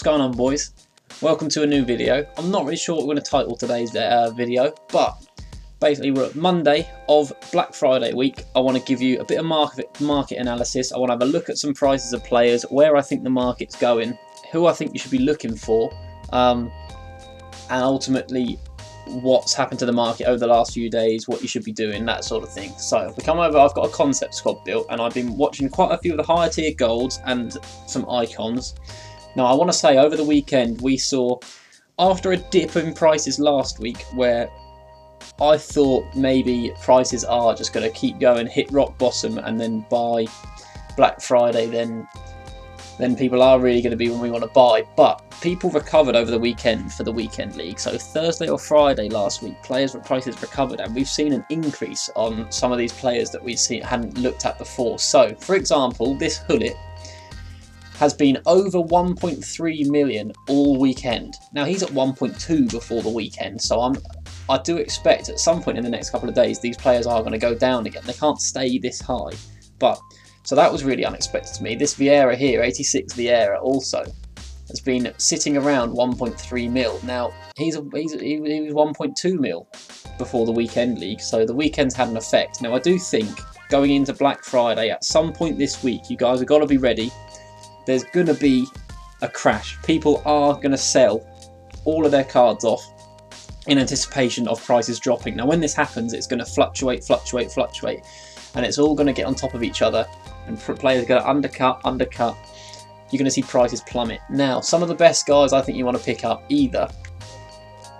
What's going on, boys? Welcome to a new video. I'm not really sure what we're going to title today's video, but basically we're at Monday of Black Friday week. I want to give you a bit of market analysis. I want to have a look at some prices of players, where I think the market's going, who I think you should be looking for, and ultimately what's happened to the market over the last few days, what you should be doing, that sort of thing. So if we come over, I've got a concept squad built, and I've been watching quite a few of the higher tier golds and some icons. Now I want to say, over the weekend we saw, after a dip in prices last week where I thought maybe prices are just going to keep going, hit rock bottom, and then by Black Friday then people are really going to be when we want to buy. But people recovered over the weekend for the weekend league. So Thursday or Friday last week, prices recovered, and we've seen an increase on some of these players that we hadn't looked at before. So for example, this Hullet has been over 1.3 million all weekend. Now he's at 1.2 before the weekend, so I do expect at some point in the next couple of days these players are going to go down again. They can't stay this high. So that was really unexpected to me. This Vieira here, 86 Vieira, also has been sitting around 1.3 mil. Now he was 1.2 mil before the weekend league, so the weekend's had an effect. Now I do think going into Black Friday at some point this week, you guys have got to be ready. There's going to be a crash. People are going to sell all of their cards off in anticipation of prices dropping. Now when this happens, it's going to fluctuate, and it's all going to get on top of each other, and players are going to undercut. You're going to see prices plummet. Now some of the best guys I think you want to pick up, either,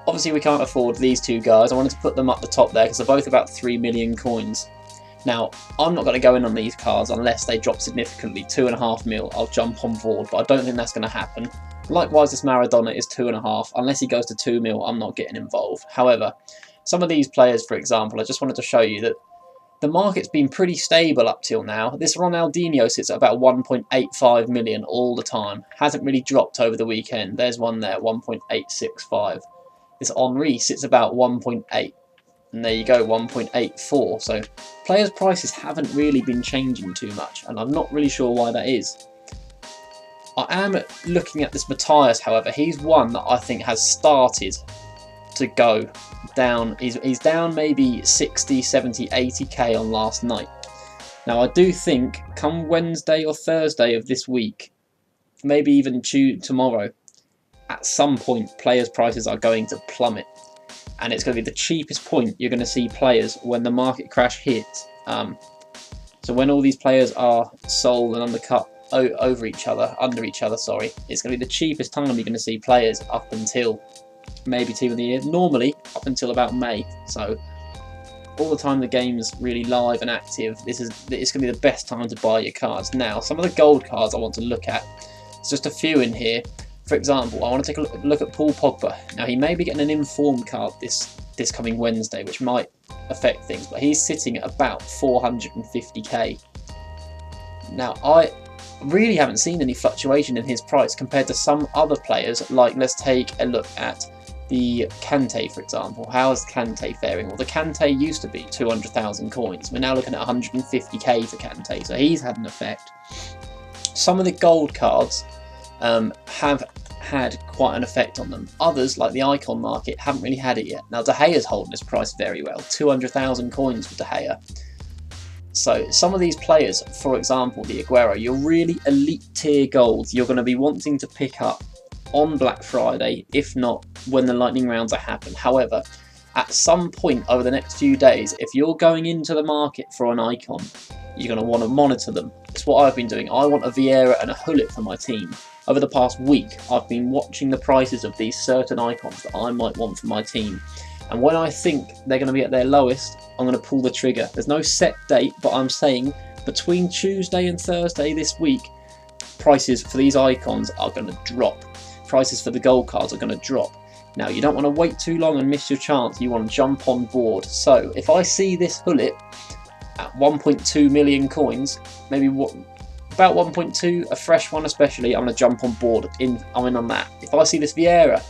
obviously we can't afford these two guys. I wanted to put them up the top there because they're both about 3 million coins. Now I'm not going to go in on these cards unless they drop significantly. 2.5 mil, I'll jump on board, but I don't think that's going to happen. Likewise, this Maradona is 2.5. Unless he goes to 2 mil, I'm not getting involved. However, some of these players, for example, I just wanted to show you that the market's been pretty stable up till now. This Ronaldinho sits at about 1.85 million all the time. Hasn't really dropped over the weekend. There's one there, 1.865. This Henry sits about 1.8. And there you go, 1.84. So players' prices haven't really been changing too much, and I'm not really sure why that is. I am looking at this Matthias, however. He's one that I think has started to go down. He's down maybe 60, 70, 80k on last night. Now I do think come Wednesday or Thursday of this week, maybe even tomorrow, at some point players' prices are going to plummet. And it's going to be the cheapest point you're going to see players when the market crash hits. So when all these players are sold and undercut under each other, it's going to be the cheapest time you're going to see players up until maybe Team of the Year. Normally up until about May. So all the time the game's really live and active, it's going to be the best time to buy your cards. Now some of the gold cards I want to look at, there's just a few in here. For example, I want to take a look at Paul Pogba. Now he may be getting an informed card this coming Wednesday, which might affect things, but he's sitting at about 450k. Now I really haven't seen any fluctuation in his price compared to some other players. Like, let's take a look at the Kante, for example. How is Kante faring? Well, the Kante used to be 200,000 coins. We're now looking at 150k for Kante, so he's had an effect. Some of the gold cards have had quite an effect on them. Others, like the icon market, haven't really had it yet. Now De Gea's holding his price very well, 200,000 coins for De Gea. So some of these players, for example the Aguero, your really elite tier golds, you're going to be wanting to pick up on Black Friday, if not when the lightning rounds are happening. However, at some point over the next few days, if you're going into the market for an icon, you're going to want to monitor them. It's what I've been doing. I want a Vieira and a Hullet for my team. Over the past week, I've been watching the prices of these certain icons that I might want for my team. And when I think they're going to be at their lowest, I'm going to pull the trigger. There's no set date, but I'm saying between Tuesday and Thursday this week, prices for these icons are going to drop. Prices for the gold cards are going to drop. Now, you don't want to wait too long and miss your chance. You want to jump on board. So if I see this Hullet at 1.2 million coins, maybe about 1.2, a fresh one especially, I'm going to jump on board. I'm in on that. If I see this Vieira,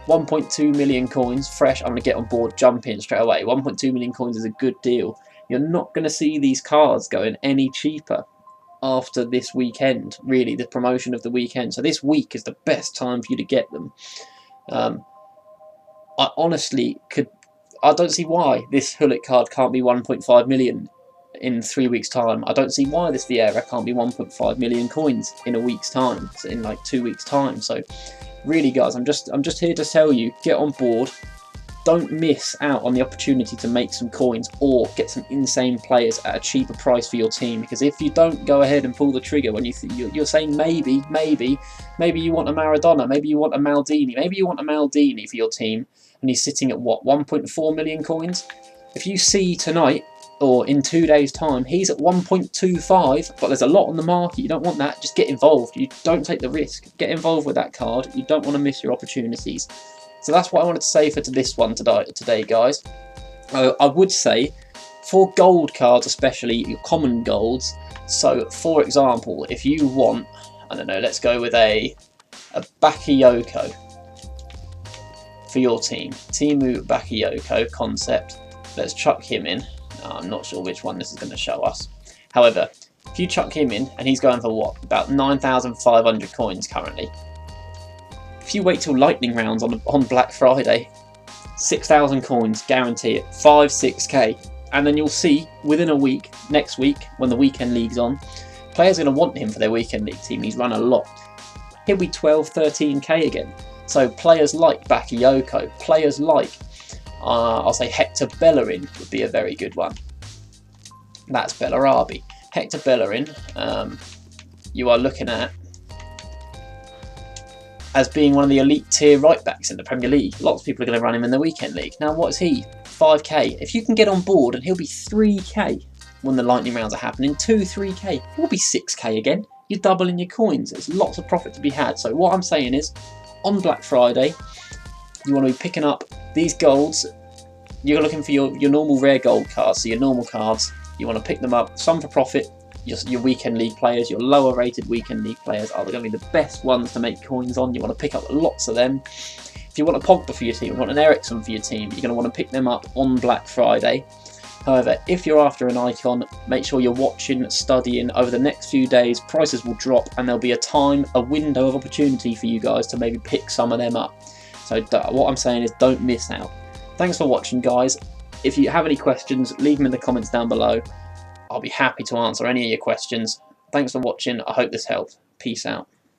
1.2 million coins, fresh, I'm going to get on board, jump in straight away. 1.2 million coins is a good deal. You're not going to see these cards going any cheaper. after this weekend, really, the promotion of the weekend. So this week is the best time for you to get them. I honestly I don't see why this Hullet card can't be 1.5 million in 3 weeks' time. I don't see why this Vieira can't be 1.5 million coins in a week's time, so in like 2 weeks' time. So really, guys, I'm just here to tell you, get on board. Don't miss out on the opportunity to make some coins or get some insane players at a cheaper price for your team. Because if you don't go ahead and pull the trigger when you're saying maybe you want a Maradona, maybe you want a Maldini, maybe you want a Maldini for your team, and he's sitting at what, 1.4 million coins? If you see tonight or in 2 days' time he's at 1.25, but there's a lot on the market, you don't want that. Just get involved. You don't take the risk. Get involved with that card. You don't want to miss your opportunities. So that's what I wanted to say for this one today, guys. I would say, for gold cards especially, your common golds, so for example, if you want, I don't know, let's go with a Bakayoko for your team. Timu Bakayoko concept. Let's chuck him in. I'm not sure which one this is going to show us. However, if you chuck him in, and he's going for what? About 9,500 coins currently. If you wait till lightning rounds on Black Friday, 6,000 coins, guarantee it, 6k, and then you'll see within a week, next week, when the weekend league's on, players are going to want him for their weekend league team. He's run a lot. He'll be 12, 13k again. So players like Bakayoko, players like, I'll say Hector Bellerin would be a very good one. That's Bellarabi. Hector Bellerin, you are looking at as being one of the elite tier right backs in the Premier League. Lots of people are going to run him in the weekend league. Now, what is he? 5k. If you can get on board, and he'll be 3k when the lightning rounds are happening, 3k, he'll be 6k again. You're doubling your coins. There's lots of profit to be had. So what I'm saying is, on Black Friday, you want to be picking up these golds. You're looking for your normal rare gold cards, so your normal cards. You want to pick them up, some for profit. Your weekend league players, your lower rated weekend league players are going to be the best ones to make coins on. You want to pick up lots of them. If you want a Pogba for your team, you want an Ericsson for your team, you're going to want to pick them up on Black Friday. However, if you're after an icon, make sure you're watching, studying over the next few days. Prices will drop and there'll be a window of opportunity for you guys to maybe pick some of them up. So what I'm saying is, don't miss out. Thanks for watching, guys. If you have any questions, leave them in the comments down below. I'll be happy to answer any of your questions. Thanks for watching. I hope this helped. Peace out.